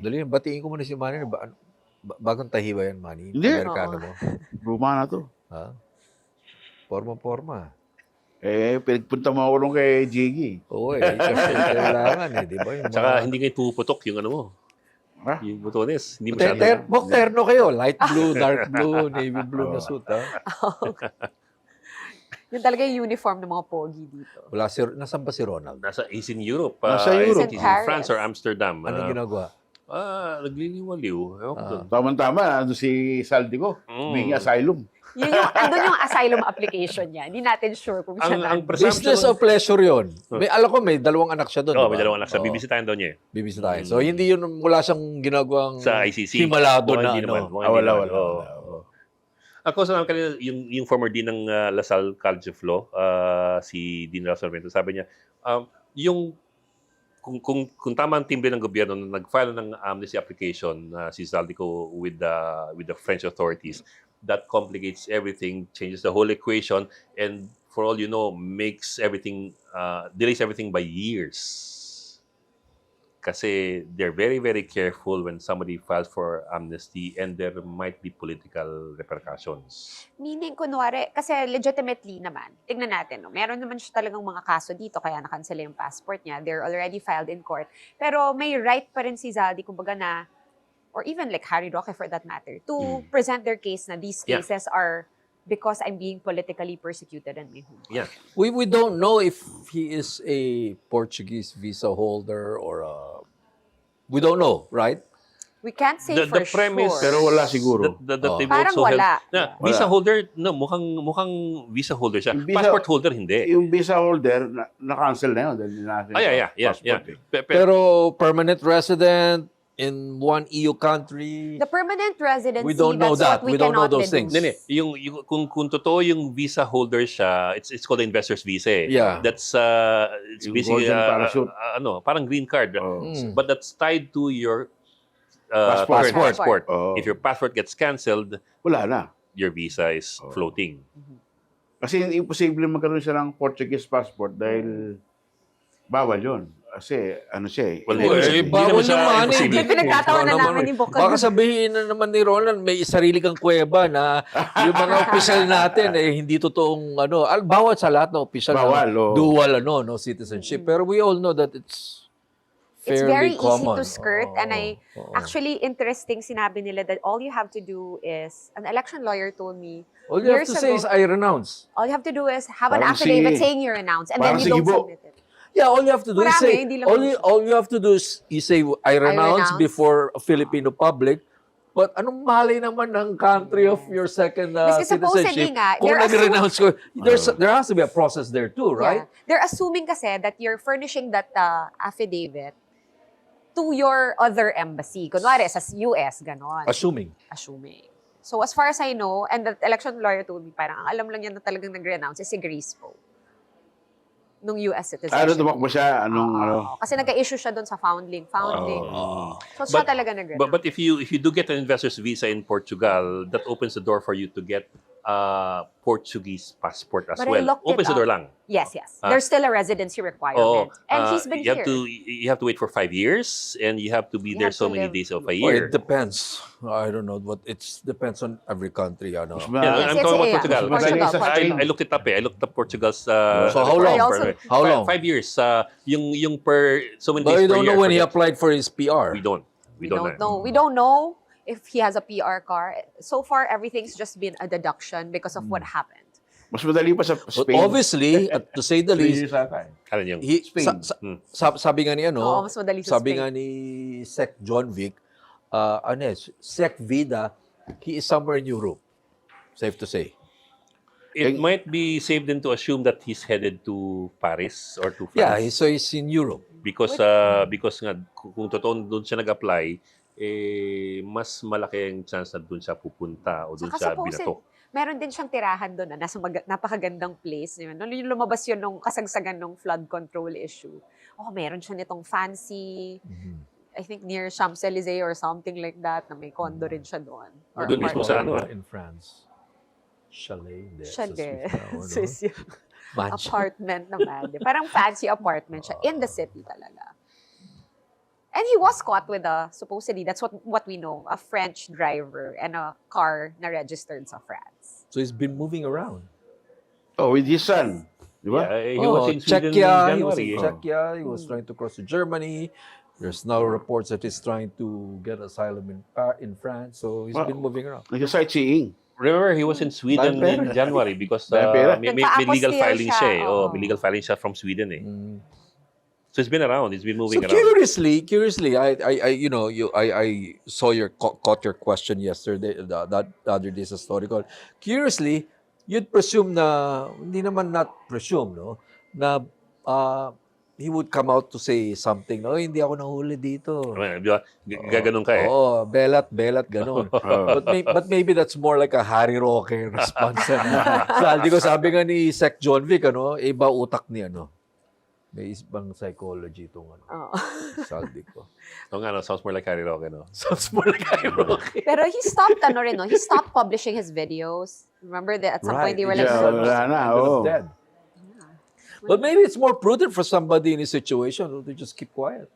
Dali, batiin ko muna si Manny. Bagong tahi ba yan, Manny? Hindi. Amerikano Oo. mo. Luma na to. Ha? Forma-forma. Pinagpunta mo ako nung kay Jiggy. Oo kasi kailangan di ba? Yung Tsaka hindi kayo puputok yung ano mo. Ha? Yung botones. Hindi masyado. Terno kayo. Light blue, dark blue, navy blue na suit, ha? Yun talaga yung uniform ng mga pogi dito. Wala nasaan ba si Ronald? He's in Europe. Nasa Europe. He's in Paris. France or Amsterdam. Anong ginagawa? Nagliliwaliw. Ewan ko dun. Tama-tama, ano si Saldico. Humingi asylum. Andun yung asylum application niya. Hindi natin sure kung siya Ang nandun. presumption- Business of pleasure yun. Alam ko may dalawang anak siya doon. Oo, may dalawang anak. Bibisitahin daw niya eh. Bibisitahin. So, hindi yun, wala siyang ginagawang Sa ICC. himalado Mukhang na hindi naman. ano. Mukhang hindi naman. Wala. Oo. Ako sa naman kanina, yung former dean ng LaSalle College of Law, si Dean Ralph Sarmiento, sabi niya, yung kung tama ang timbre ng gobyerno na nag-file ng amnesty application si Zaldico with the French authorities, that complicates everything, changes the whole equation, and for all you know, makes everything, delays everything by years. Kasi they're very, very careful when somebody files for amnesty and there might be political repercussions. Meaning, kunwari, kasi legitimately naman, tignan natin, no? Meron naman siya talagang mga kaso dito, kaya nakansela yung passport niya. They're already filed in court. Pero may right pa rin si Zaldi, kumbaga na, or even like Harry Roque for that matter, to present their case na these cases are because I'm being politically persecuted and may home. Yeah. We don't know if he is a Portuguese visa holder or we don't know, right? We can't say The for premise- sure. Pero wala siguro. That they've Parang also held- wala. Na, visa holder, no, mukhang visa holder siya. Yung visa- Passport holder, hindi. Yung visa holder, na-cancel na yun. Dahil natin Yeah. passport. Pero permanent resident in one EU country, The permanent residency, we don't know that's that. what we We don't know cannot those things. deduce. Hindi. Kung totoo yung visa holder siya, it's called the investor's visa. Yeah. That's it's Yung basically golden parachute. parang green card. Oh. But that's tied to your Passport. current passport. Oh. If your passport gets canceled, Wala na. your visa is floating. Kasi imposible magkaroon siya ng Portuguese passport dahil bawal yun. Kasi ano siya eh. Well, hindi naman bawal siya naman imposible. Pinagtatawanan namin ni Boca. Baka sabihin na naman ni Ronald, may sarili kang kuweba na yung mga opisyal natin hindi totoong bawal sa lahat ng opisyal Bawal, na dual no citizenship. Pero we all know that it's very fairly easy common. to skirt and actually interesting sinabi nila that all you have to do is, an election lawyer told me, all you have years to say ago, is I renounce. all you have to do is have an Parang affidavit si- saying you renounce and then parang you si don't Gibo. submit it. Yeah, all you have to do is Marami, say hindi lang all you have to do is you say I renounce renounce. before a Filipino public. But anong malay naman ng country of your second Kasi supposedly citizenship? nga, Kung they're nag-renounce ko, there has to be a process there too, right? Yeah. They're assuming kasi that you're furnishing that affidavit to your other embassy. Kunwari, sa US, ganon. Assuming. Assuming. So as far as I know, and the election lawyer told me, parang ang alam lang niya na talagang nag-renounce is si Grace Poe. Nung US citizenship. Ano tumakbo siya? Anong ano? Kasi nag-issue siya doon sa foundling. So siya But- talaga nag-renounce. But if you do get an investor's visa in Portugal, that opens the door for you to get Portuguese passport as But I well. looked it Opens the door up. lang. Yes. There's still a residency requirement. And he's been you here. have to wait for 5 years, and you have to be You there have so to many live- days of a Or year. it depends. I don't know what it depends on every country. Yeah, Yes, I'm yes, talking about yeah. Portugal. Portugal, Portugal. I looked it up. I looked up Portugal's. So how long? How long? 5 years. Yung per so many But days you per don't year. know when he for that. applied for his PR. We don't. We don't know if he has a PR card. So far, everything's just been a deduction because of what happened. Mas madali pa sa But Spain. obviously, to say the 3 least, years ata eh. Ano yung Spain. sabi nga ni Oo, mas madali sa sabi Spain. nga ni Sec John Vic, Sec Vida, he is somewhere in Europe. Safe to say. It might be safe then to assume that he's headed to Paris or to France. Yeah, so he's in Europe. Because nga kung totoo doon siya nag-apply, mas malaki ang chance na doon siya pupunta o doon Saka siya supposed, binato. meron din siyang tirahan doon na nasa napakagandang place. Yun. Nung lumabas yun nung kasagsagan ng flood control issue. Meron siya nitong fancy, I think near Champs-Élysées or something like that, na may condo rin siya doon. Or Doon mismo sa apartment. ano, In France. Chalet. Chalet. No? Sis, yun. Mansion. Apartment naman. Parang fancy apartment siya in the city talaga. And he was caught with supposedly, that's what we know, a French driver and a car na registered sa France. So he's been moving around. Oh, with his son. Di ba? Yeah, he was in Sweden in Czechia, he was in January. Czechia, he was trying to cross to Germany. There's now reports that he's trying to get asylum in France. So he's Wow. been moving around. Nag-sightseeing. Remember, he was in Sweden Dahil pera. in January because Dahil pera. may legal Nagpa-apostille filing siya, siya eh. Oh, oo. may legal filing siya from Sweden eh. Mm. So he's been around. He's been moving So around. curiously, I saw caught your question yesterday, the other day sa story call. Curiously, you'd presume na hindi naman not presume, no, na he would come out to say something. No, hindi ako nahuli dito. Di ba? Gaganon ka eh. Oo, belat, ganon. But maybe that's more like a Harry Roque response. Sabi nga ni Sec John Vic, iba utak ni may ibang psychology itong Oo. Saldi ko. So nga, no, sounds more like Harry Roque, no? Sounds more like Harry Roque. Pero he stopped, he stopped publishing his videos. Remember that at some point they were like, Yeah, wala na, oo. Dead. But maybe it's more prudent for somebody in his situation to just keep quiet.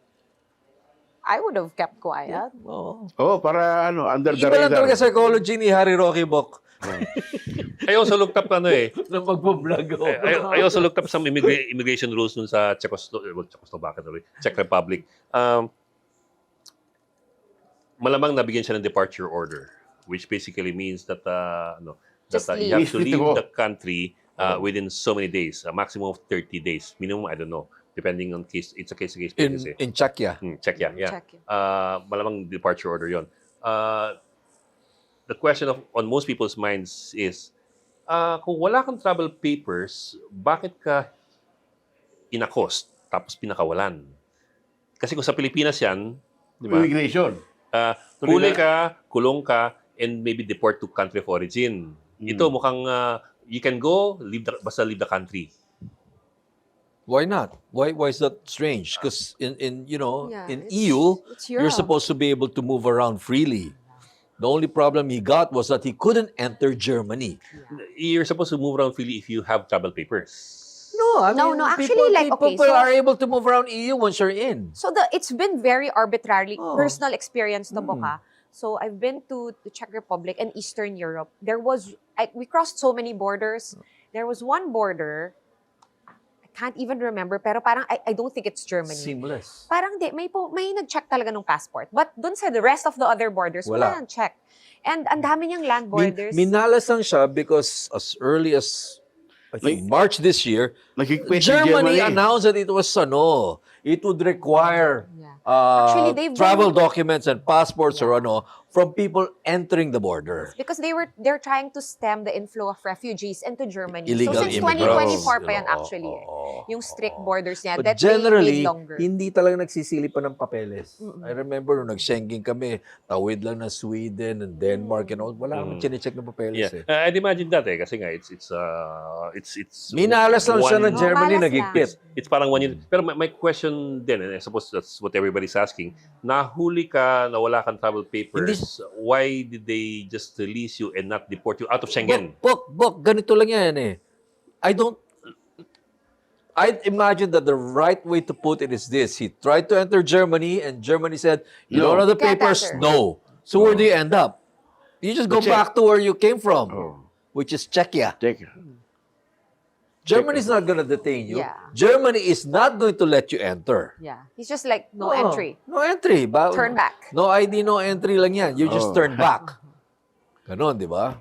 I would have kept quiet. Oo. Oh, para under the Iba lang radar. talaga psychology ni Harry Roque Bok I also looked up na magbablog. I also looked up some immigration rules nun sa Czechoslovakia, Czech Republic. Malamang nabigyan siya ng departure order, which basically means that Just you have to leave. leave the country within so many days, a maximum of 30 days. Minimum, I don't know, depending on case. It's a case-to-case basis. In Czechia. Czechia, yeah. Czechia. Malamang departure order yon. The question on most people's minds is, kung wala kang travel papers, bakit ka inakost tapos pinakawalan? Kasi kung sa Pilipinas yan, di ba? Immigration. Huli ka, kulong ka, and maybe deport to country of origin. Ito mukhang you can go, basta leave the country. Why not? Why is that strange? Because in It's EU, you're Europe. supposed to be able to move around freely. The only problem he got was that he couldn't enter Germany. You're supposed to move around freely if you have travel papers. No, I No, mean, no, actually, people so- are able to move around EU once you're in. So it's been very arbitrarily Oh. personal experience to Boca. So I've been to the Czech Republic and Eastern Europe. We crossed so many borders. There was one border, I can't even remember, pero parang I don't think it's Germany. Seamless. Parang may nag-check talaga ng passport. But dun sa the rest of the other borders, Wala. wala nang check. And ang dami niyang land borders. Minalas lang siya because as early as I think March this year, Nakikipit si Germany announced that it would require Yeah. Actually, they've travel documents and passports or from people entering the border. Because they're trying to stem the inflow of refugees into Germany. Illegal so since immigrants. 2024 pa yan actually. Yung strict borders niya. That But generally, they made longer. hindi talaga nagsisilipan ng papeles. I remember nung nag-Schengen kami, tawid lang na Sweden and Denmark and all. Wala akong chinecheck ng papeles Yeah, eh. I'd imagine that kasi nga it's Minalas lang siya one- ng Germany, Malas nagigpit. It's parang one year. Pero my question din, and I suppose that's what everybody's asking, nahuli ka, na wala kang travel papers, why did they just release you and not deport you out of Schengen? Bok, ganito lang yan eh. I imagine that the right way to put it is this. He tried to enter Germany and Germany said, you No. don't have the Can't papers? enter. No. So where do you end up? You just go Check. back to where you came from, Oh. which is Czechia. Check. Germany is not going to detain you. Yeah. Germany is not going to let you enter. Yeah. He's just like, no Oh, entry. No entry. Turn back. No ID, no entry lang yan. You just Oh. turn back. Ganon, di ba?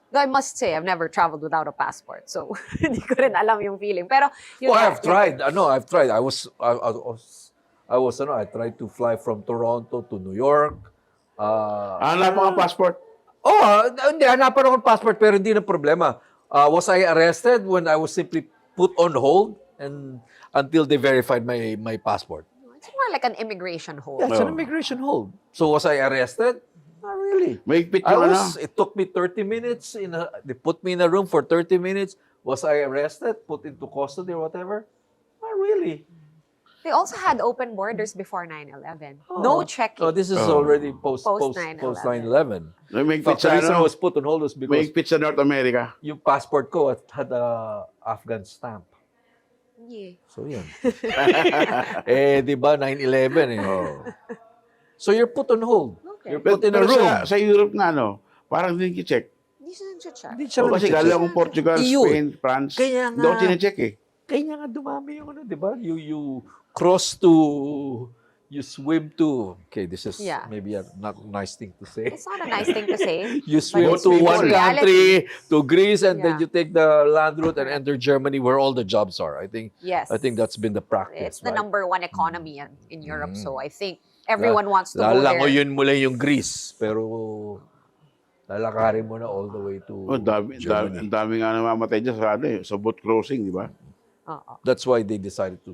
Though I must say, I've never traveled without a passport. So, hindi ko rin alam yung feeling. Pero, yun Well, nga, I've tried. I've tried. I tried to fly from Toronto to New York. Hanap mo ang passport. Hindi, hanapan ako ng passport pero hindi na problema. Was I arrested when I was simply put on hold and until they verified my passport? It's more like an immigration hold. Yeah, it's an Oh. immigration hold. So was I arrested? Not really. Mahigpit yung It took me 30 minutes. They put me in a room for 30 minutes. Was I arrested? Put into custody or whatever? Not really. They also had open borders before 9/11. Oh. No checking. So this is Oh. already post 9/11. 9/11. In Mahigpit fact, the sa reason I ano, was put on hold was because mahigpit sa North America. yung passport ko had a Afghan stamp. Yeah. So, yan. Di ba, 9/11 eh. Oh. So, you're put on hold. Okay. You're put in a Pero room. sa Europe nga, parang hindi check. Hindi siya nag-check. Hindi siya O kasi nag-check. galing akong Portugal, EU. Spain, France. Kaya Hindi ako nga. chinecheck eh. Kaya nga dumami yung di ba? You cross to, you swim to, okay, this is Yeah. maybe a not nice thing to say. It's not a nice thing to say. You swim it's to people. one reality. country, to Greece, and then Yeah. you take the land route and enter Germany where all the jobs are. I think that's been the practice. It's the right? number one economy in Europe. Mm. So I think everyone wants to go there. Lalangoyin mo lang yung Greece, pero lalakarin mo na all the way to Germany. Ang dami nga namamatay dyan sa boat crossing, di ba? Oo. That's why they decided to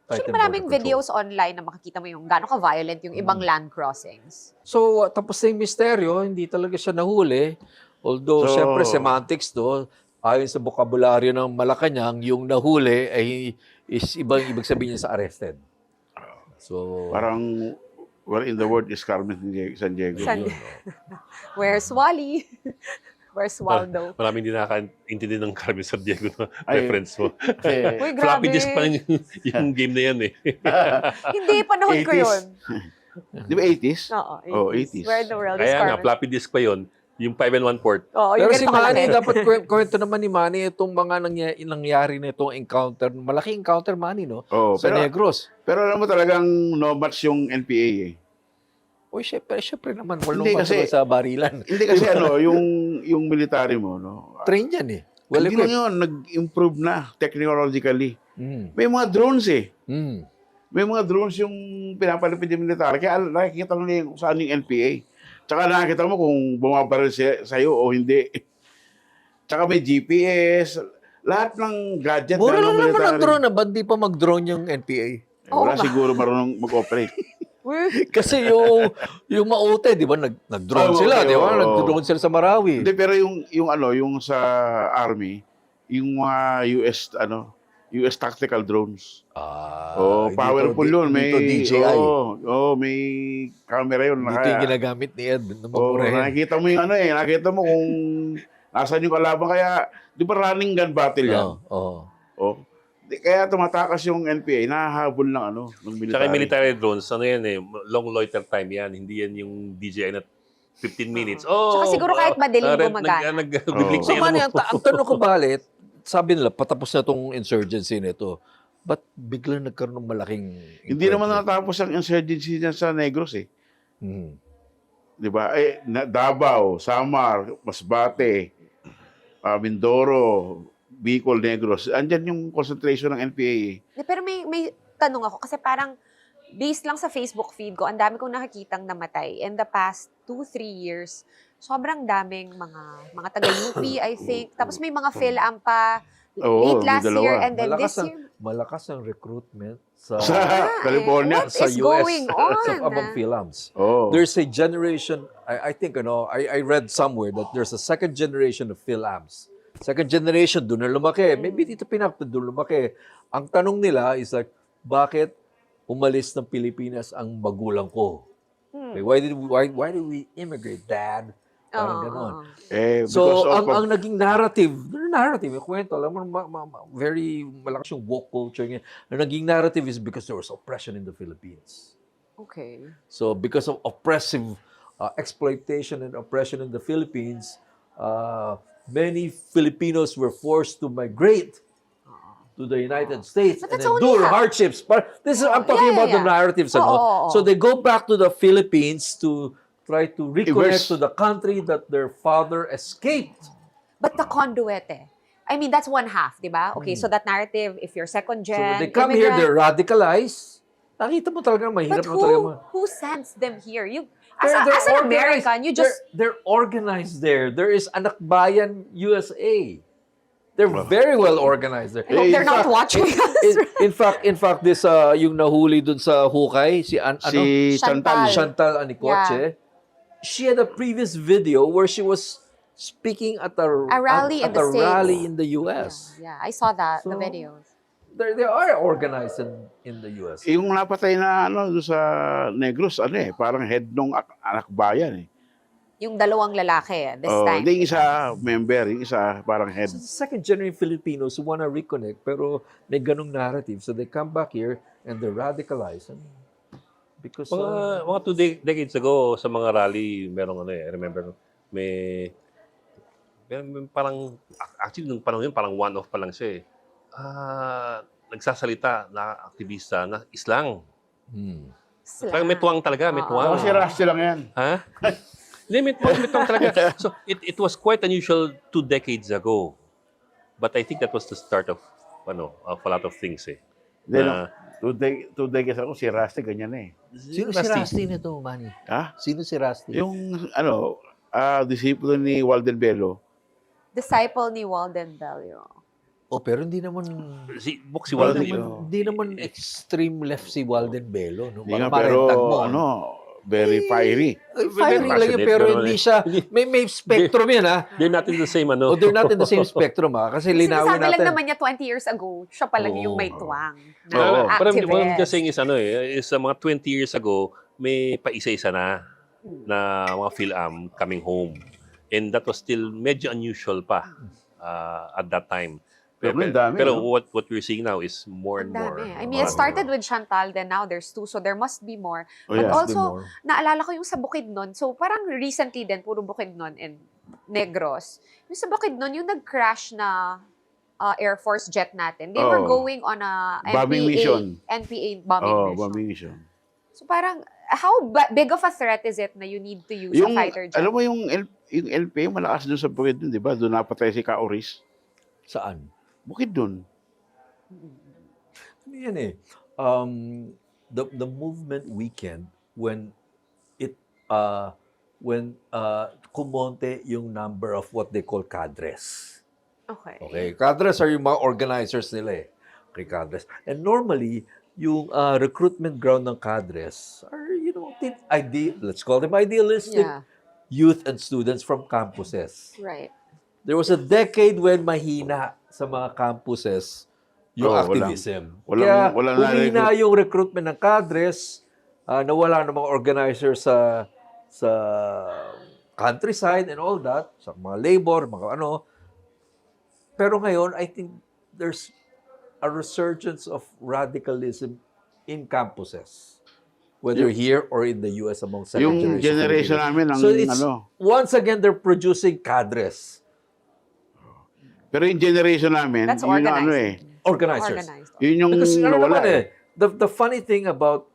Actually, tighten maraming border control. videos online na makikita mo yung gano'ng ka-violent yung ibang land crossings. So, tapos na yung misteryo, hindi talaga siya nahuli. Although, So- syempre, semantics to, ayon sa bokabularyo ng Malacanang, yung nahuli ay is ibig sabihin niya sa arrested. So, Parang, where in the world is Carmen San Diego? San- yun, Where's Wally? Where's Waldo? Maraming hindi nakakaintindi ng Carmen San Diego na Ay. reference mo. Eh, Uy, Floppy grabe. disk pa lang yung game na yan eh. Hindi, panahon ko 80s. yun. Di ba 80s? Oo, Oh, 80s. Where in the world is Kaya nga, Carmen? floppy disk pa yon, yung 5-in-1 port. Oo, Pero yung si ganito Manny, kalaki. dapat kwento naman ni Manny itong mga nangyari na itong encounter. Malaking encounter, Manny, no? Oh, Sa pero, Negros. pero alam mo talagang no match yung NPA eh. Uy, syempre naman, walang Hindi masama kasi- sa barilan. Hindi kasi yung military mo, no? Train yan eh. Well Hindi lang equipped. yun, nag-improve na technologically. Mm. May mga drones eh. Mm. May mga drones yung pinapalipid yung military. Kaya nakikita mo na kung saan yung NPA. Tsaka nakikita mo kung bumabaril sa'yo o hindi. Tsaka may GPS. Lahat ng gadget Mura lang ng naman ang military. drone na, ba't di pa mag-drone yung NPA? Wala Oo, siguro marunong mag-operate. Uy, Kasi yung maute, di ba, nag-drone Oh, sila, okay, di ba? oo. Nag-drone sila sa Marawi. Hindi, pero yung sa Army, yung mga US tactical drones. Ah, Powerful yun. May, dito DJI. may camera yun. Dito yung ginagamit ni Ed na Oh, magpurehin. nakikita mo yung nakikita mo kung nasan yung kalaban. Kaya, di ba running gun battle yan? Oo. Oh. Kaya tumatakas yung NPA, nahahabol ng military. Tsaka yung military drones, yan eh, long loiter time yan. Hindi yan yung DJI na 15 minutes. Oh, Tsaka siguro kahit madaling gumagana. Nag-biblik So, sa Manny, mo. ang tanong ko balit, sabi nila, patapos na itong insurgency nito. Ba't biglang nagkaroon ng malaking... Hindi naman natapos ang insurgency niya sa Negros eh. Hmm. Di ba? Davao, Samar, Masbate, Mindoro, Bicol, Negros. Andyan yung concentration ng NPA eh. Pero may tanong ako kasi parang based lang sa Facebook feed ko, ang dami kong nakikitang namatay in the past 2-3 years. Sobrang daming mga taga-UP, I think. Tapos may mga PhilAm pa Oo, late last may dalawa. year and then this year. Malakas ang recruitment sa Sa California. What sa is US going on? sa among films. Oh. There's a generation, I think, I read somewhere that there's a second generation of films. Second generation, doon na lumaki. Maybe dito doon lumaki. Ang tanong nila is like, bakit umalis ng Pilipinas ang magulang ko? Okay, why did we immigrate, Dad? Parang ganon. Because So, of ang naging narrative, yung kwento, alam mo, very malakas yung woke culture niya. Ang naging narrative is because there was oppression in the Philippines. Okay. So, because of oppressive exploitation and oppression in the Philippines, many Filipinos were forced to migrate to the United States But and that's only endure half. hardships. But I'm talking about the narratives. Oo. So, they go back to the Philippines to try to reconnect Reverse. to the country that their father escaped. But the conduit I mean, that's one half, di ba? Okay, so that narrative, if you're second So, gen, when they come here, immigrant, they're radicalized. Nakita mo talaga, mahirap but mo talaga. who sends them here? They're As an organized. American, you just They're organized there. There is Anakbayan USA. They're very well organized there. I hope they're in not fact- watching us. In fact, this yung nahuli dun sa hukay, si Chantal. Chantal Anicoche, she had a previous video where she was speaking at a rally in at the a States. rally in the US. Yeah, I saw that, the So, videos. They are organized in the US. Yung napatay na doon sa Negros, parang head nung anak bayan eh. Yung dalawang lalaki this Oh, time. hindi, yung isa member, yung isa parang head. So, second generation Filipinos who want to reconnect pero may ganong narrative. So they come back here and they're radicalized. Because Mga 2 decades ago, sa mga rally, merong ano eh, I remember, may parang, actually, nung panahon yun, parang one-off pa lang siya eh. Nagsasalita na aktivista na islang. Parang may tuwang talaga, may tuwang. Kasi Rusty lang yan. Ha? Hindi, may tuwang talaga. So, it was quite unusual 2 decades ago. But I think that was the start of a lot of things eh. Hindi, Na- two decades ako, si Rusty ganyan eh. sino si Rusty nito, Manny? Ha? Sino si Rusty? Yung, disipulo ni Walden Bello. Disciple ni Walden Bello. Oh, pero hindi naman Si Well, Walden, hindi naman extreme left si Walden Bello, no? Hindi nga, Baka pero, marentag mo. very fiery. Ay, firing lang yun, passionate, pero pero hindi siya, may spectrum yan, ha? they're not in the same O they're not in the same spectrum, ha? Kasi linawin Sinasabi lang natin. naman niya 20 years ago, siya pa lang yung may Oo. tuwang. Oo. Na But I'm activist. just saying is is mga 20 years ago, may paisa-isa na mga PhilAm coming home. And that was still medyo unusual pa at that time. Pero ang dami, pero no? what we're seeing now is more and Ang more. dami. I mean, it started with Chantal, then now there's 2, so there must be more. Oh, But yeah. also, naalala ko yung sa Bukidnon, so parang recently din, puro Bukidnon and Negros. Yung sa Bukidnon, yung nag-crash na Air Force jet natin, they were Oh. going on a Bombing mission. NPA bombing mission. Bombing mission. So parang, how big of a threat is it na you need to use a fighter jet? Alam mo yung LPA, malakas doon sa bukid doon, di ba? Doon napatay si Kauris. Saan? Bukid doon. Ano yan eh? The movement weekend when kumonte yung number of what they call cadres. Okay. Okay, cadres are yung mga organizers nila eh. Okay, cadres. And normally, yung recruitment ground ng cadres are, let's call them idealistic Yeah, youth and students from campuses. right. There was a decade when mahina sa mga campuses yung activism. Kaya humina yung recruitment ng cadres, nawala ng mga organizers sa countryside and all that, sa mga labor, mga ano. Pero ngayon, I think there's a resurgence of radicalism in campuses, whether here or in the US among second Yung generation Filipinos. namin, ang So it's, ano. once again, they're producing cadres, Pero yung generation namin, That's yun yung ano organized. eh. organizers. Organized. Yun yung Because ano nawala naman eh. the funny thing about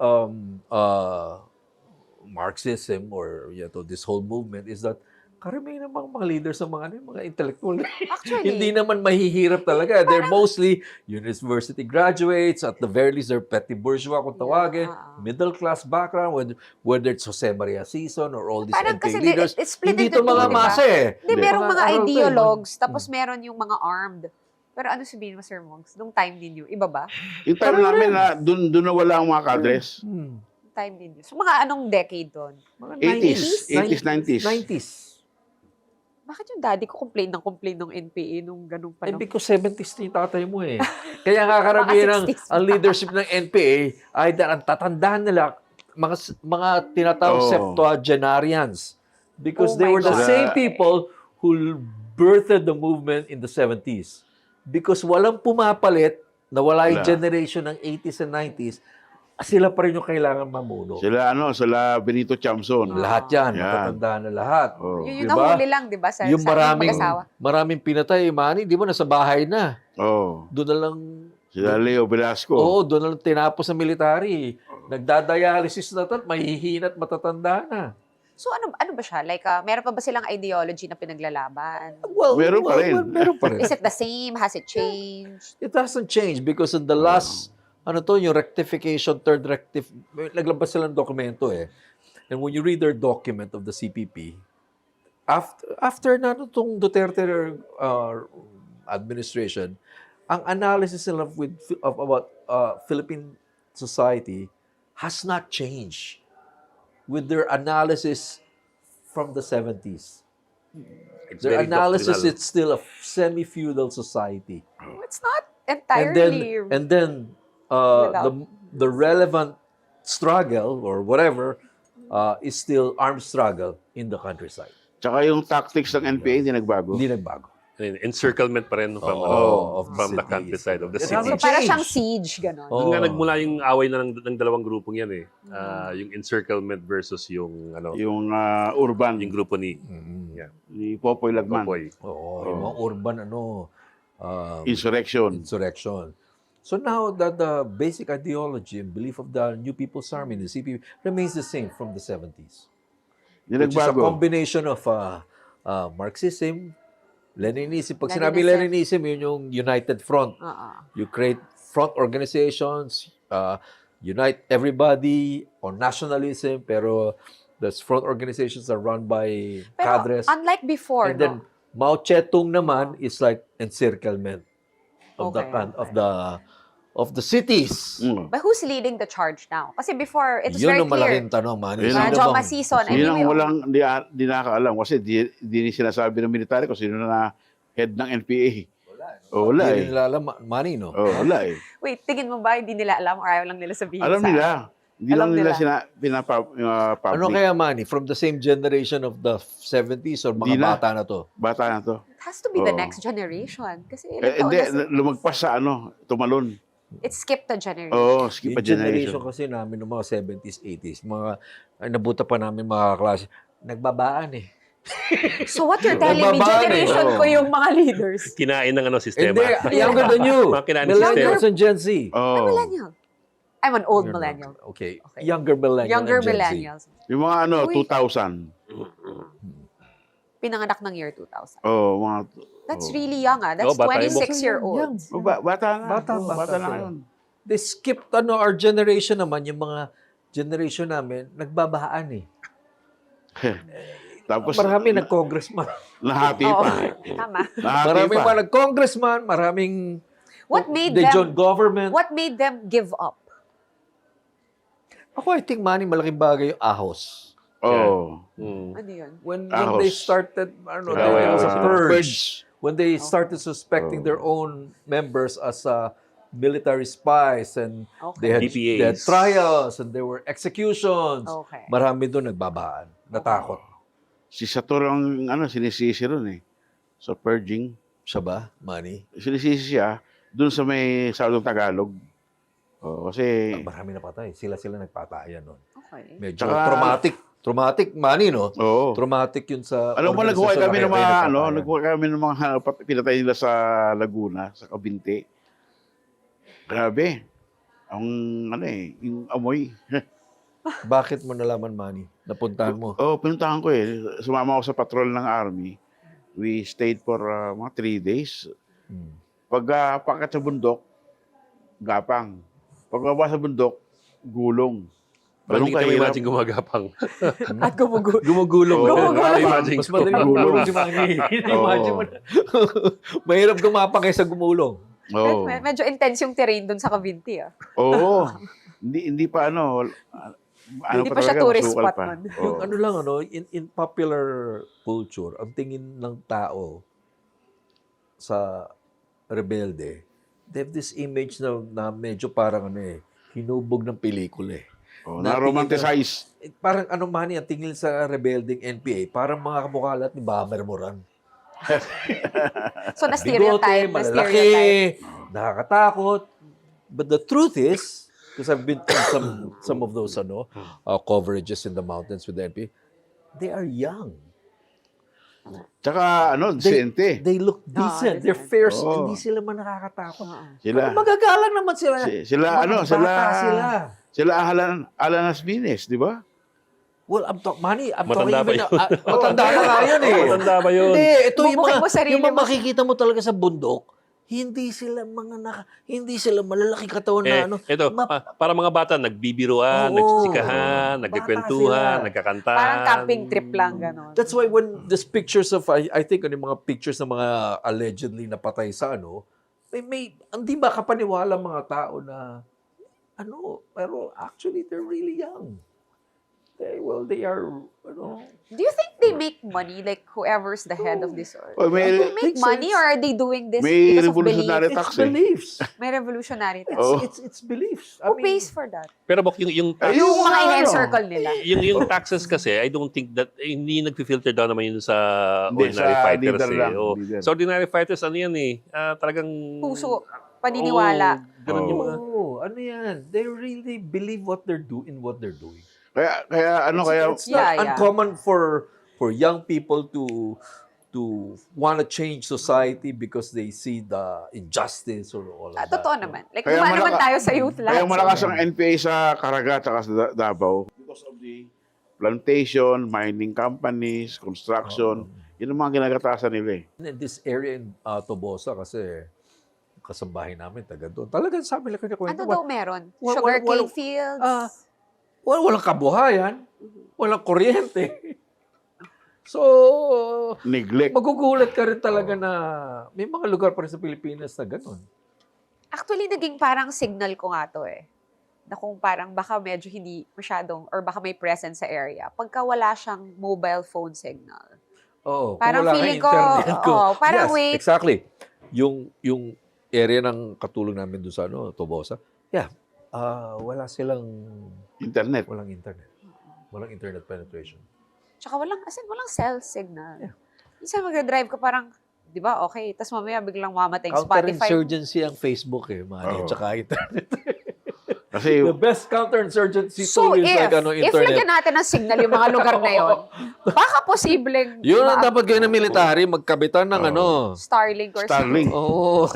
Marxism or this whole movement is that karamihan ng mga leaders ng mga intellectual. Actually, Hindi naman mahihirap talaga. They're mostly university graduates, at the very least they're petit bourgeois kung tawagin, middle class background, whether it's Jose Maria Sison or all these parang NPA kasi leaders. it's split Hindi into ito mga two, di ba? masa eh. Hindi, merong mga Mga ano to eh, ideologues, tapos meron yung mga armed. Pero ano sabihin mo, Sir Monks? Nung time ninyo, iba ba? Yung time namin na doon nawala ang mga kadres. Hmm. Time ninyo. So mga anong decade doon? Mga 80s, 90s. 90s. Bakit yung daddy ko complain ng NPA nung ganung Eh, panahon? because 70s na yung tatay mo eh. Kaya nga karamihan ng 60s. ang leadership ng NPA ay ang tatandaan nila, mga tinatawag Oo. septuagenarians. Because Oh they my were the God. same people who birthed the movement in the 70s. Because walang pumapalit, nawala yung Wala. generation ng 80s and 90s, sila pa rin yung kailangan mamuno. Sila Benito Chamson. Lahat yan, Yan. matatandaan na lahat. Oh. Yung Diba? nahuli lang, di ba? Sa Yung mag-asawa. maraming pinatay, Manny, di ba nasa bahay na. Oh. Doon na lang Sila Leo Velasco. Oo, doon na lang tinapos sa military. Nagdadialysis na tat, mahihina at matatanda na. So ano ba siya? Like, meron pa ba silang ideology na pinaglalaban? Well, Meron pa rin. Meron pa rin. Is it the same? Has it changed? It hasn't changed because in the last, yung rectification, naglabas sila ng dokumento eh. And when you read their document of the CPP, after na itong Duterte administration, ang analysis nila about Philippine society has not changed with their analysis from the 70s. It's Their very analysis, doctrinal. it's still a semi-feudal society. It's not And entirely... then without- the relevant struggle or whatever is still armed struggle in the countryside. Tsaka yung tactics ng NPA hindi nagbago. Hindi nagbago. Encirclement pa rin from, of from the cities. countryside of the It city. hasn't So, para changed. siyang siege, gano'n. Oh. Doon nga nagmula yung away na ng dalawang grupong yan eh. Yung encirclement versus yung Yung urban, yung grupo ni ni Popoy Lagman. Popoy. Oo, yung mga urban Insurrection. insurrection. So now that the basic ideology and belief of the New People's Army, the CPP, remains the same from the 70s. Hindi Which is a nagbago. combination of Marxism, Leninism. Pag sinabi Leninism. Leninism, yun yung United Front. You create front organizations, unite everybody on nationalism, pero those front organizations are run by Pero cadres. unlike before, And then Mao Zedong naman is like encirclement of Okay, of the cities. Mm. But who's leading the charge now? Kasi before, it was Yun very ang clear. malaking tanong, man. Yun ang- Joma Season. Yun ang walang di nakakaalam kasi di sinasabi ng military kung sino na head ng NPA. Wala Hindi eh. rin nila alam, Manny, no? Wala eh. Wait, tingin mo ba hindi nila alam or ayaw lang nila sabihin Alam sa nila. Hindi Alam lang nila nila. public. Ano kaya, Manny? From the same generation of the 70s or mga Di na. bata na to? Bata na to. It has to be the Oo. next generation. Kasi ilang taon Hindi, na sila. lumagpas sa tumalon. It skipped a generation. Oo, skip Yung a generation. kasi namin ng mga 70s, 80s, nabuta pa namin mga klase, nagbabaan eh. So what you're telling me, Nagbabaan eh. generation Oo. ko yung mga leaders. Kinain ng sistema. Hindi, younger than you. Mga kinain ng Millennials sistema. and Gen Z. Oo. Millennial. I'm an old You're not. millennial. Okay. Okay. Younger millennial Younger and Gen Z. millennials. Yung mga Uy. 2000. Pinanganak ng year 2000. Oo, mga... That's oo. really young ah. That's Oo, bata yung 26-year-olds. Bata na. Bata, Oo, bata bata na pa. ngayon. They skipped, our generation naman, yung mga generation namin, nagbabahaan eh. Tapos, Marami nag-congressman. nahati Oo, pa. tama. Nahati Maraming pa. mga nag-congressman, maraming What made they them joined government. What made them give up? Ako, I think, Manny, malaking bagay yung ahos. Oo. Ano yun? When Ahos. they started, I don't know, Yeah, there was a yeah. purge. When they started suspecting their own members as military spies and they had, DPAs. they had trials and there were executions. Okay. Marami doon nagbabaan. Natakot. Si Sator ang sinisisi ron eh. Sa purging. Siya ba, Manny? Sinisisi siya dun sa may Salong Tagalog. Kasi, Marami napatay. Sila nagpatayan nun. Okay. Medyo Tsaka- traumatic, Manny, no? oo. Traumatic yun sa Alam mo, naghuhay organisasyon kami na ng mga, nagpatayan. naghuhay kami ng mga pinatay nila sa Laguna, sa Kabinte. Grabe. Ang, yung amoy. Bakit mo nalaman, Manny? Napuntahan mo? Pinuntahan ko eh. Sumama ako sa patrol ng Army. We stayed for mga 3 days. Hmm. Pagkat sa bundok, gapang. Pagbaba sa bundok, gulong. Parang Ganun hindi ka kahirap. imagine gumagapang. At gumugulo. Gumugulong. Oo, Gumugulong. Imagine Mas madali gumulong si Manny. Imagine mo na. Mahirap gumapang kaysa gumulong. Oo. Medyo intense yung terrain dun sa Cavite ah. Oo. Hindi pa Hindi pa siya talaga, tourist masukal spot pa. nun. Oo. Yung ano lang, in popular culture, ang tingin ng tao sa rebelde, they have this image na medyo parang hinubog ng pelikula eh. Na-romanticize. Parang Manny, ang tingin sa rebelding NPA, parang mga kamukha lahat ni Bomber Moran. So na-stereotype. Bigote, malalaki, nakakatakot. But the truth is, because I've been to some of those coverages in the mountains with the NPA, they are young. Tsaka, disente. They look decent. They're decent. fair. Oo. Hindi sila man nakakatakot. Sila. Magagalang naman sila. Sila, Mga bata sila. Sila Alan Asbines, di ba? Well, Manny, I'm Matanda talking pa even matanda na nga yun eh. Matanda ba yun? Hindi, ito yung Bubukid mga, mo sarili yung mga mo. makikita mo talaga sa bundok, hindi sila malalaki katawan na Ito, para mga bata, nagbibiruan, Oo. nagsisikahan, Bata nagkikwentuhan, sila. nagkakantahan. Parang camping trip lang gano'n. That's why when these pictures of, I think, yung mga pictures ng mga allegedly napatay sa hindi ba kapaniwala mga tao na, pero actually, they're really young. they are, Do you think they make money, like whoever's the head of this? Oh, Do they make think so. money, or are they doing this May because of revolutionary belief? tax it's beliefs. May revolutionary tax. Oh. It's beliefs. I Who mean, pays for that? Pero Bok, yung tax, Ayun. Yung mga ano? in-encircle nila. yung taxes kasi, I don't think that, hindi nag-filter down naman yun sa Hindi, ordinary sa fighters. leader lang, Oh. leader. Sa ordinary fighters, ano yan talagang... Puso, paniniwala. Ganun yung mga... ano yan? They really believe what they're doing, what they're doing. Kaya It's not Yeah, yeah. uncommon for young people to want to change society because they see the injustice or all of that. Totoo naman. Like, Kaya naman malaka- tayo sa youth lahat. Kaya malakas ang NPA sa Caraga at sa Davao. Because of the plantation, mining companies, construction, yun ang mga ginagatasan nila eh. In this area in Tobosa kasi kasambahay namin taga doon. Talagang sabi lang kanya kwento. Ano daw meron? Wal- Sugarcane walang- fields? Walang kabuhayan, walang kuryente. So, Neglect. magugulat ka rin talaga na may mga lugar pa rin sa Pilipinas na gano'n. Actually, naging parang signal ko nga to eh. Na kung parang baka medyo hindi masyadong, or baka may presence sa area. Pagka wala siyang mobile phone signal. Oo, Parang kung wala feeling kang ko, internet oo, parang yes, wait. exactly. Yung area ng katulong namin doon sa Tobosa, wala silang Internet. walang internet. Walang internet penetration. Tsaka walang cell signal. Minsan magdadrive ka parang, di ba, okay. Tapos mamaya biglang mamatay yung Spotify. Counterinsurgency ang Facebook Manny, Oo. tsaka internet. Kasi The best counterinsurgency So tool is like if internet. lagyan natin ng signal yung mga lugar na yon, baka posibleng Yun ang dapat gawin ng military, magkabitan ng Starlink or Starlink. Oo.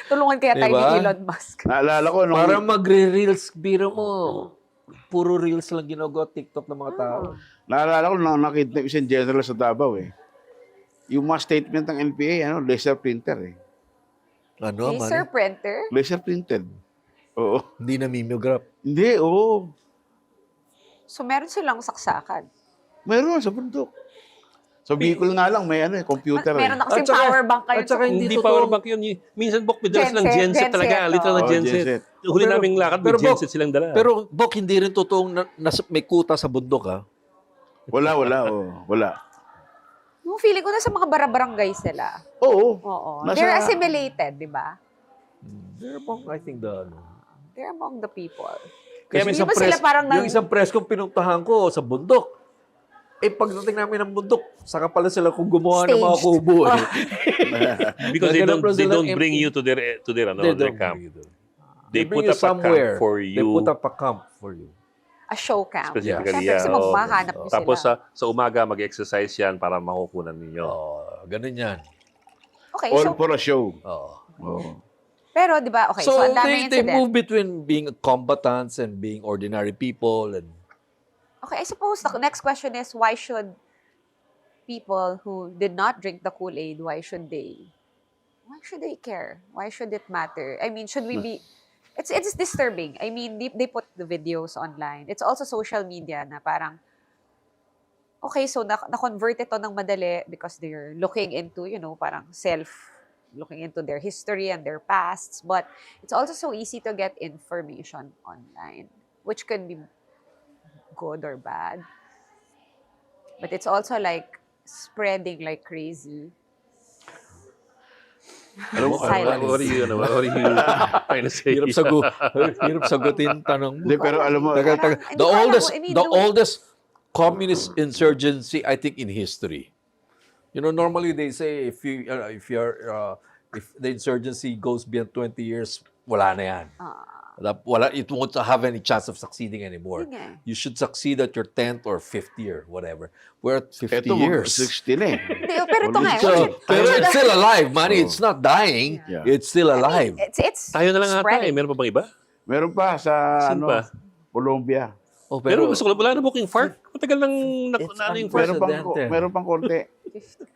Tulungan kaya tayo Diba? ni Elon Musk. naalala ko nung... Para magre-reels, biro mo. Puro reels lang ginagawa TikTok ng mga tao. Naalala ko nung nakita isang general sa Davao eh. Yung mga statement ng NPA, laser printer eh. Ano, Laser Manny? printer? Laser printed. Oo. Hindi na mimeograph. Hindi, oo. So meron silang saksakan. Meron sa bundok. Sa Bicol nga lang, may computer Meron eh. na kasing At saka- power bank kayo. at saka sa- hindi Hindi totoo. power bank yun. Minsan, Bok, dalas lang Genset, genset talaga. genset, Literal na Oo, genset. genset. Huli Pero- naming lakad, may pero, Bok, genset silang dala. Pero, Bok, hindi rin totoong may kuta sa bundok, ha? Wala. Wala. Yung feeling ko na sa mga barabarangay sila. Oo. Oo. Nasa- They're assimilated, di ba? They're among, I think, They're among the people. Kasi Hindi ba sila parang yung isang press kong pinuntahan ko sa bundok, pagdating namin ng bundok, saka pala sila kung gumawa ng mga Staged. kubo. Because they Ganun don't pa they silang don't bring empty. you to their They their don't camp. bring you there. They bring put you up a camp somewhere. for They you. put up a camp for you. a show camp. Specifically, Siyempre, yeah. kasi Oo. magmahanap niyo Tapos sila. sa umaga mag-exercise yan para makukunan ninyo. Ganun yan. Okay, All so, for a show. Oo. Oo. pero di ba, okay, so, ang daming they incident. move between being combatants and being ordinary people. And Okay, I suppose the next question is, why should people who did not drink the Kool-Aid, why should they care? Why should it matter? I mean, should we be... It's disturbing. I mean, they put the videos online. It's also social media na parang, okay, so na-convert ito ng madali because they're looking into, parang looking into their history and their pasts. But it's also so easy to get information online, which can be good or bad. But it's also like spreading like crazy. Silence. What are you trying to say? hirap sagutin tanong mo. Hindi, pero alam mo, Tagal. Hindi The ko alam oldest, kung- I mean, the the- oldest communist insurgency, I think, in history. Normally they say if the insurgency goes beyond 20 years, wala na yan. It won't have any chance of succeeding anymore. Yun nga eh. You should succeed at your 10th or 5th year, whatever. We're at 50 eto, years. 60 na eh. Hindi, pero ito nga, So, pero it's still alive, man. It's not dying. Yeah. It's still alive. it's Tayo na lang ata spreading. Meron pa bang iba? Meron pa sa Saan pa? Colombia. Oh, Pero gusto ko lang, wala na booking FARC. Matagal nang It's yung FARC. unprecedented. Meron pang konti.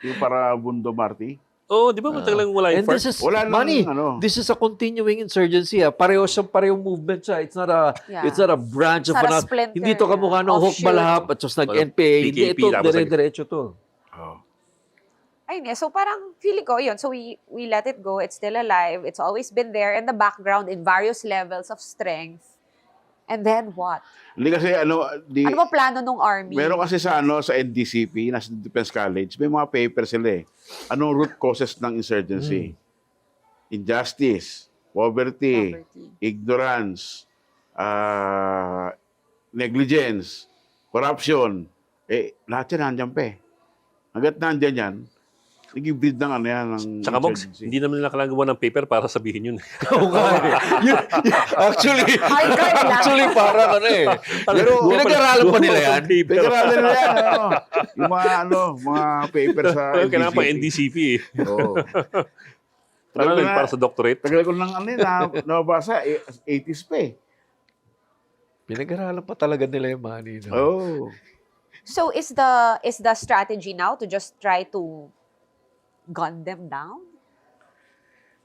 Yung para Bundo Marti. Oh, di ba matagal lang wala yung And this FARC? is, Wala nang, money, ano. this is a continuing insurgency. Parehong movement siya. It's not a Yeah. it's not a branch It's of not a another. splinter, Hindi to kamukha ng Hawk offshoot. Balahap at just nag-NPA. Hindi, PKP, ito, tapos dire-diretso to. Oh. Ayun eh. So parang feeling ko yun. So we let it go. It's still alive. It's always been there in the background in various levels of strength. And then what? Hindi kasi Ano ba plano nung army? meron kasi sa sa NDCP, National Defense College, may mga paper sila eh. Anong root causes ng insurgency? Injustice, poverty, Poverty. ignorance, negligence, corruption. Lahat yan nandiyan pa eh. Hanggat nandiyan yan, nag-breed ng ng Tsaka Mogs, insurgency. hindi naman nila kailangan gawa ng paper para sabihin yun. Oo nga eh. Actually, Ay, God, lang. actually parang Pero pinag-aralan pa nila yan. Pagkaralan nila yan, yung mga paper sa Kailangan pa NDCP. NDCP eh. Oo. Ano lang para sa doctorate? Tagal ko nang nabasa, 80s pa eh. Pinag-aralan pa talaga nila yung money. No? Oh. So is the strategy now to just try to gun them down?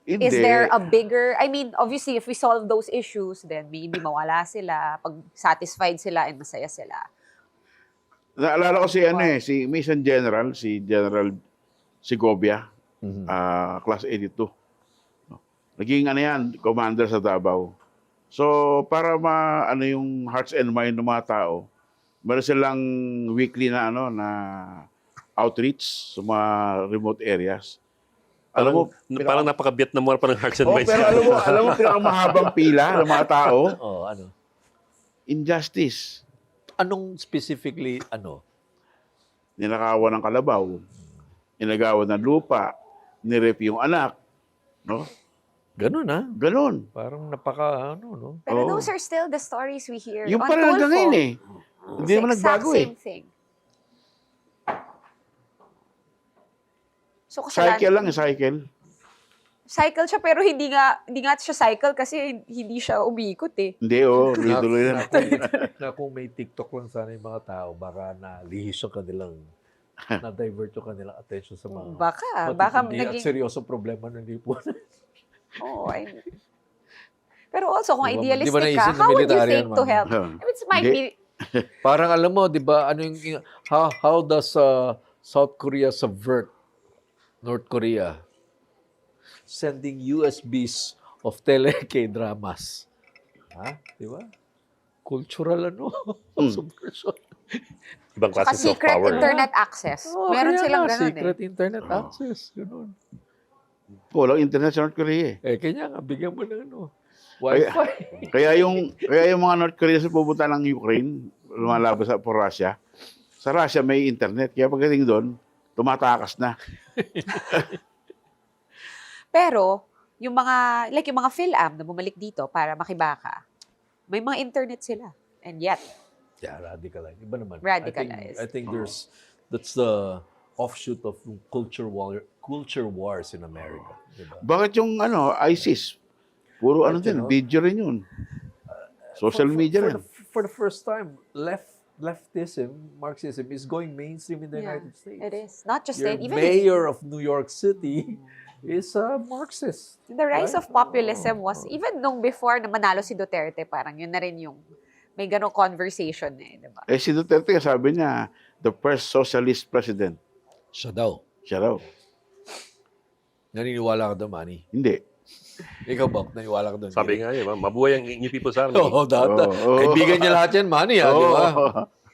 Hindi. Is there a bigger, I mean, obviously, if we solve those issues, then maybe mawala sila, pag satisfied sila and masaya sila. Naalala ko si Mission General, si General Segovia, Class 82. Naging commander sa Davao. So, para yung hearts and mind ng mga tao, meron silang weekly na na outreach sa mga remote areas. Alam mo, Parang napaka-Vietnam War pa ng hearts and minds. pero alam mo pinakamahabang pila ng mga tao, Oh, ano? injustice. Anong specifically, Ninakawan ng kalabaw, inagawan ng lupa, nirep yung anak, no? Ganun Ganon. Parang no? Pero Oo. those are still the stories we hear Yung on pa rin hanggang Tulfo. ngayon eh. Hindi It's naman the nagbago exact eh. same thing. So, kasalanan- Cycle lang, cycle. Cycle siya, pero hindi nga siya cycle kasi hindi siya umiikot eh. Hindi, tuloy na. Kung may TikTok lang sana yung mga tao, baka nalihis yung kanilang, na-divert yung kanilang attention sa mga Baka matitindi at naging, seryosong problema ng lipunan. pero also, kung Di ba idealistic naisip ka, ng how would you military think yan, to ma'am? help? I mean, it might Hindi. be, Parang alam mo, di ba, how does South Korea subvert North Korea? Sending USBs of tele-K-dramas. Di ba? Cultural subversion. Ibang saka klase of secret power. internet access. Meron kaya silang nga, ganun secret eh. internet access. Ganun. Walang internet sa North Korea eh. Kanya nga, bigyan mo ng Wi-Fi. Kaya yung mga North Koreans na pupunta ng Ukraine, lumalaban sa for Russia, sa Russia may internet. Kaya pagdating doon, tumatakas na. Pero, yung mga PhilAm na bumalik dito para makibaka, may mga internet sila. And yet, Yeah, radicalized. Iba naman. Radicalized. I think that's the offshoot of culture wars in America. Diba? Bakit yung ISIS? Puro din, video rin yun. Social media rin. For the first time, leftism, Marxism is going mainstream in the yeah, United States. it is. Not just Your even mayor of New York City is a Marxist. the rise right? of populism was, even nung before na manalo si Duterte, parang yun na rin yung may ganong conversation eh, di ba? Si Duterte, sabi niya, the first socialist president. Siya daw. Siya raw. Naniniwala ka doon, Manny? Hindi. Ikaw, Bok, naniniwala ka doon? Sabi nga mabuhay ang New People's Army. Oo, data. Oo. Kaibigan niya lahat yan, Manny, di ba?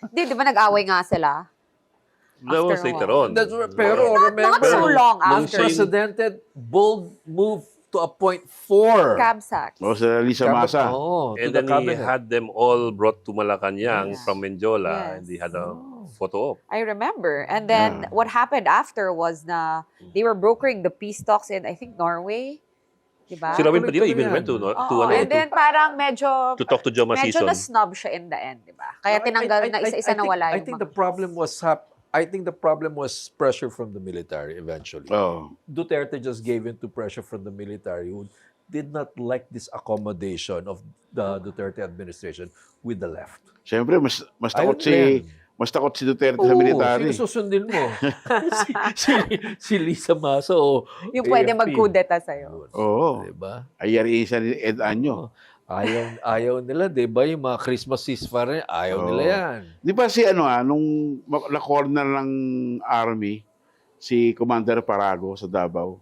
Di ba nag-away nga sila? That was After a later while. on. Pero Not remember, so long nung after. unprecedented bold move to appoint 4. Kabsak. Sa Lisa Masa. Oh, to And the then he cabinet. had them all brought to Malacanang Yes. from Menjola. Yes. And they had a photo op. I remember. And then, what happened after was na they were brokering the peace talks in, I think, Norway. Diba? Si Robin tuloy-tuloy Padilla even yan. went to, Oo, and then parang medyo to talk to Joma medyo Season. na-snob siya in the end, di ba? Kaya tinanggal na isa-isa na wala I yung think mga the problem was pressure from the military eventually. Oh. Duterte just gave in to pressure from the military who did not like this accommodation of the Duterte administration with the left. Siyempre, mas takot Ayun si Duterte sa military. Sino susundin mo? si Lisa Masa o yung pwede AFP. mag-kudeta sa'yo. Oo. Diba? Ayari isa ni Ed Anyo. Ayaw nila, diba? Yung mga Christmas ceasefire, ayaw nila yan. Di ba nung na-corner ng army, si Commander Parago sa Davao,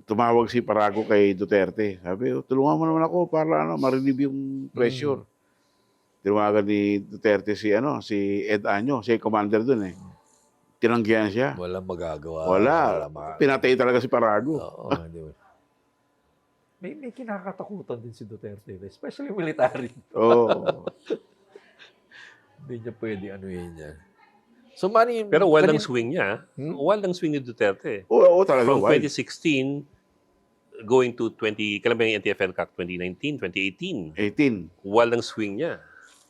tumawag si Parago kay Duterte. Sabi, tulungan mo naman ako para marinig yung pressure. tinawagan ni Duterte si Ed Año, si commander dun eh. Tinanggihan siya. Walang magagawa. Wala. Pinatay talaga si Parago. Oo, hindi mo. May kinakatakutan din si Duterte, especially military. Oo. Hindi niya pwede anuhin niya. So, Manny, Pero wild ang kanina- swing niya. Hmm? Wild ang swing ni Duterte. Oo, talaga. From wild. 2016 going to kailan ba yung NTFL CAC? 2019, 2018. 18. Wild ang swing niya.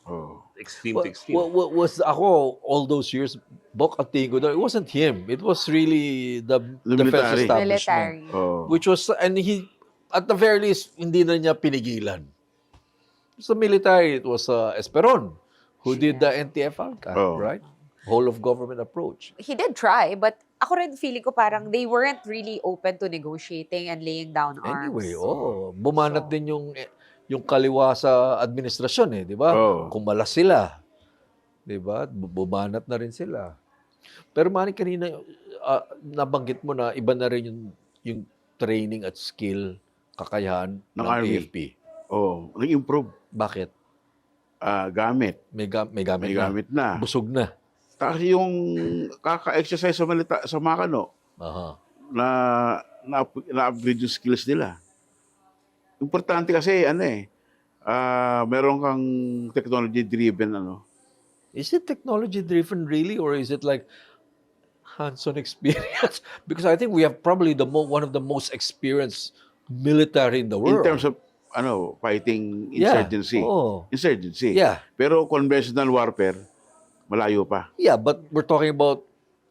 Oh. Extreme to extreme. was ako all those years, Bok at tingin ko, it wasn't him. It was really the defense military. establishment. Military. Oh. Which was, and he, at the very least, hindi na niya pinigilan. Sa military, it was Esperon who did the NTF-ALCA, Oh. right? Whole of government approach. He did try, but ako rin feeling ko parang they weren't really open to negotiating and laying down arms. Anyway, bumanat So- din yung kaliwa sa administrasyon di ba? Oo. Kumalas sila. Di ba? Bumanat na rin sila. Pero Manny, kanina nabanggit mo na iba na rin yung training at skill, kakayahan ng Army. AFP. Oh, nag-improve. Bakit? Gamit. May gamit May na. gamit na. Busog na. Kasi yung kaka-exercise sa Makano, Aha. na-upgrade yung skills nila. Importante kasi, meron kang technology-driven, Is it technology-driven really, or is it like hands-on experience? Because I think we have probably one of the most experienced military in the in world. terms of, fighting Yeah. insurgency. Oh. Insurgency. Yeah. Pero conventional warfare, malayo pa. Yeah, but we're talking about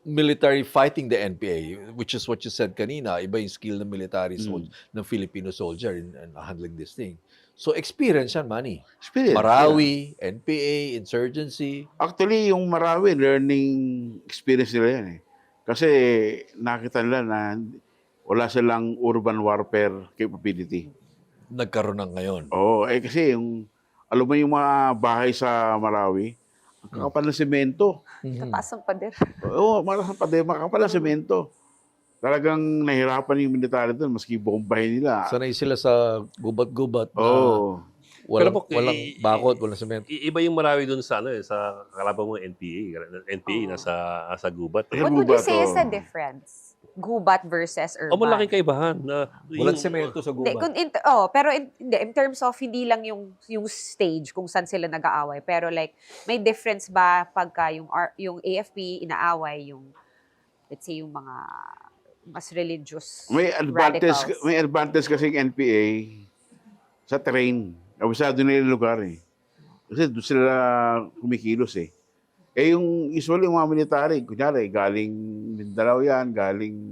military fighting the NPA, which is what you said kanina. Iba yung skill ng military ng Filipino soldier in handling this thing. So, experience yan, Manny. Experience. Marawi, NPA, insurgency. Actually, yung Marawi, learning experience nila yan eh. Kasi nakita nila na wala silang urban warfare capability. Nagkaroon ng ngayon. Oo, kasi alam mo yung mga bahay sa Marawi, ang kakapal ng semento. Mhm. Taas ang pader. Oo, marasang pa din, makakapal ng semento. Talagang nahirapan yung military doon, maski bombahin nila. Sanay sila sa gubat-gubat na Oo. Pero po, walang bakod, walang semento. Iba yung Marawi dun sa sa kalaban mo NPA. NPA nasa gubat. Ayun. What would you Gubat, say is the oh. difference? Gubat versus urban. Malaking kaibahan. Walang semento sa Hindi, gubat. pero in terms of hindi lang yung stage kung saan sila nag-aaway, pero like may difference ba pagka yung AFP inaaway yung let's say yung mga mas religious radicals? May advantage kasi yung NPA sa terrain. Kabisado nila yung lugar eh. Kasi doon sila kumikilos eh. Yung usually yung mga military, kunyari, galing Mindanao yan, galing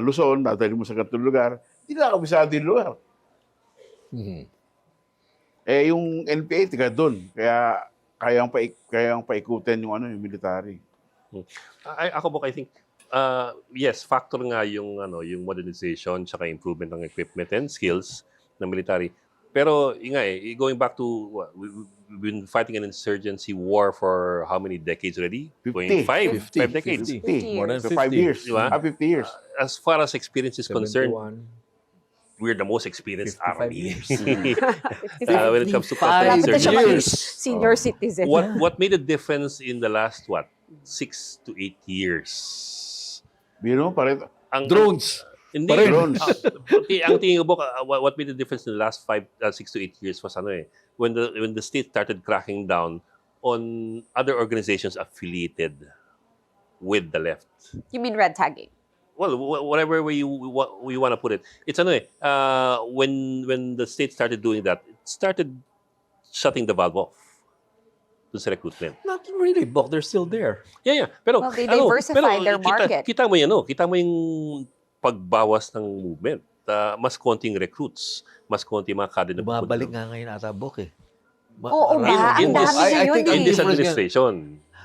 Luzon, dadali mo sa ganitong lugar, hindi na kabisado yung lugar. Mhm. Yung NPA, tiga doon. Kaya kayang paikutin yung military. Ako po, I think, yes, factor nga yung modernization tsaka improvement ng equipment and skills ng military. Pero going back to we've been fighting an insurgency war for how many decades already? 50. 5 decades. 50. More than So 50. 5 years. Di ba? 50 years. As far as experience is concerned, 71. we're the most experienced 55 army years. when it comes to 55 counter Dapat siya maging years. senior citizen. What made a difference in the last 6 to 8 years? Biro, pareto. Drones. Hindi. Pareho. Drones. Ang tingin ko, what made the difference in the last 6 to 8 years was when the state started cracking down on other organizations affiliated with the left. You mean red tagging? Well, whatever way you want to put it, it's when the state started doing that, it started shutting the valve off to sa recruitment. Not really, Bok. They're still there. Yeah. Pero Well, they diversified their market. Kita mo yung pagbawas ng movement. Mas konting recruits, mas konting mga kada na Bumabalik nga ngayon ata, Bok eh. Oo ba? In Ang this- dami ngayon In this eh. administration.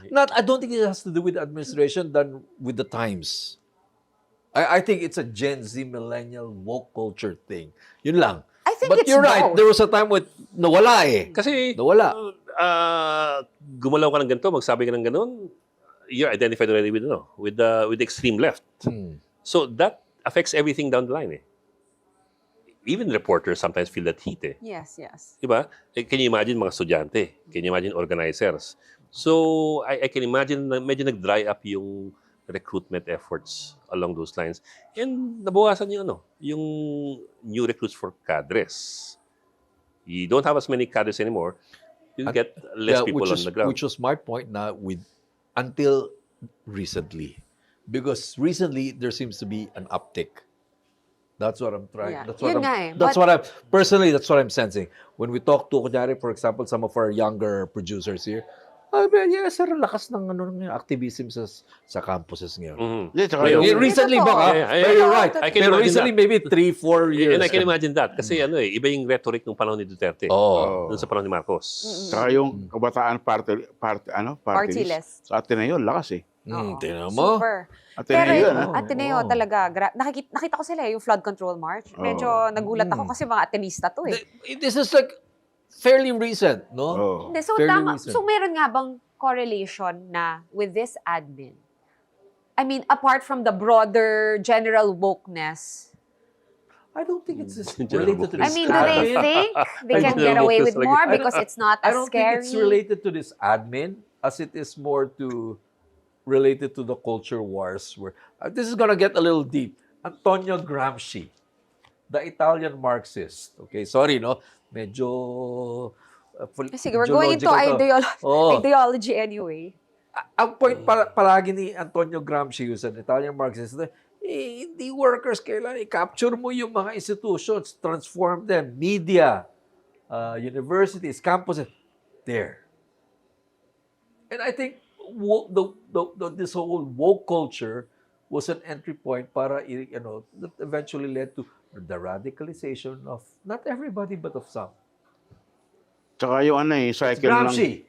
I don't think it has to do with the administration than with the times. I think it's a Gen Z millennial woke culture thing. Yun lang. I think But it's you're right. both. There was a time with nawala eh. Kasi Nawala. gumalaw ka ng ganito, magsabi ka ng ganon, you're identified already with the extreme left. Hmm. So that affects everything down the line. even reporters sometimes feel that heat eh. Yes, yes. Diba? Can you imagine mga estudyante? Can you imagine organizers? So, I can imagine na medyo nag-dry up yung recruitment efforts along those lines. And nabawasan yung new recruits for cadres. You don't have as many cadres anymore. You get less people on the ground. Which was my point na until recently. Because recently, there seems to be an uptick. That's what I'm trying. Yeah. That's what Yun I'm, nga eh. that's But- what I'm personally. That's what I'm sensing when we talk to, kunyari, for example, some of our younger producers here. Yes, sir, lakas ng activism sa campuses ngayon. Mhm. Hindi, tsaka Ngayon, yung, Recently, Totoo. baka, Yeah, pero you're right. I can Pero imagine recently, maybe 3-4 years. And I can imagine that. Kasi iba yung rhetoric ng panahon ni Duterte. Oh. Dun sa panahon ni Marcos. tsaka yung kabataan party Party list. Sa Ateneo, lakas eh. Tingnan mo. Super. Ateneo Pero yun, yung ah. Ateneo Oo. talaga, nakita ko sila yung flood control march. Medyo nagulat ako kasi mga Atenista to eh. This is like fairly recent, no? Oh. Hindi, so Fairly tama. recent. So meron nga bang correlation na with this admin? I mean, apart from the broader general wokeness, I don't think it's General related to wokeness. this. I mean, do they admin. think they I can don't get know away what with this like- more I don't- because it's not I as don't scary? think it's related to this admin as it is more to related to the culture wars. Where this is gonna get a little deep. Antonio Gramsci, the Italian Marxist. Okay, sorry, no? Medyo Sige, we're going into Oh. ideology anyway. Ang point palagi ni Antonio Gramsci, who's an Italian Marxist, hindi workers kailangan i-capture mo yung mga institutions, transform them, media, universities, campuses, there. And I think this whole woke culture was an entry point para, that eventually led to the radicalization of not everybody but of some. Tsaka yung cycle Gramsci,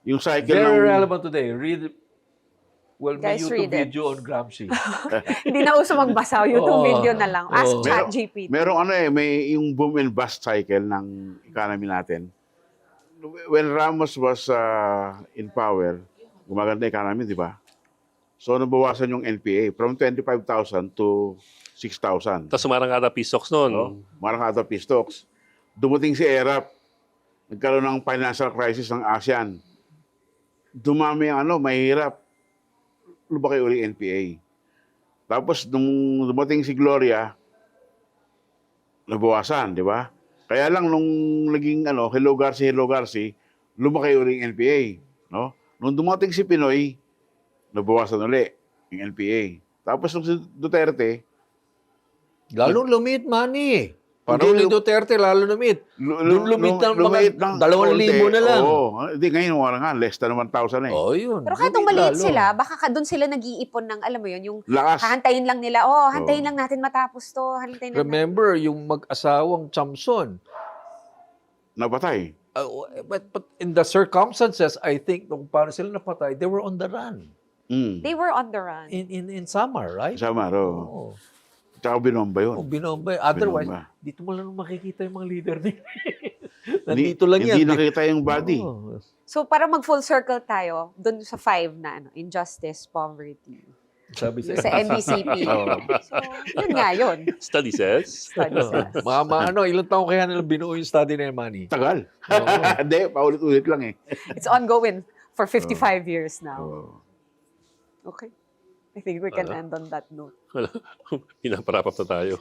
yung cycle very ng, relevant today. Read may Guys, YouTube read it. video on Gramsci. Hindi na uso magbasa, YouTube Oo. video na lang. Ask Oo. ChatGPT. merong may yung boom and bust cycle ng economy natin. When Ramos was in power, gumaganda economy, di ba? So, nabawasan yung NPA from 25,000 to 6,000. Tapos sumarang ata PSOX noon. No? Marakata Pistox. Dumating si ERAP. Nagkaroon ng financial crisis ng ASEAN. Dumami ang mahirap. Lumaki uli NPA. Tapos, nung dumating si Gloria, nabawasan, di ba? Kaya lang, nung naging Hello Garci, lumaki uli yung NPA. No? Nung dumating si Pinoy, nabawasan uli yung NPA. Tapos, nung si Duterte, Lalong lumit, Manny. Parang Hindi, ni Duterte, lalo lumit. Doon lumit ng lumit mga ng 2,000 na lang. Oo. Hindi, ngayon wala nga, less than 1,000 eh. Oh, yun. Pero kahit nung Lumit maliit lalo. sila, baka doon sila nag-iipon ng, alam mo yun, yung Lakas. hahantayin lang nila, hantayin lang natin matapos to, hantayin lang natin. Remember, yung mag-asawang Chamson. Napatay. But in the circumstances, I think, nung paano sila napatay, they were on the run. Mm. They were on the run. In Samar, right? Sama, ro. Oo. Tsaka binomba yun. Oh, binomba. Otherwise, Binomba. dito mo lang makikita yung mga leader nila. Nandito lang yan. Hindi nakita yung body. Oo. So, para mag-full circle tayo, doon sa 5 na, injustice, poverty, Sabi yung sa NBCP. So, yun nga yun. Study says. Study says. Ilang taon kaya nila binuo yung study na yung Manny? Tagal. Hindi, paulit-ulit lang eh. It's ongoing for 55 years now. Oo. Okay. I think we can end on that note. Pinaparapap na tayo.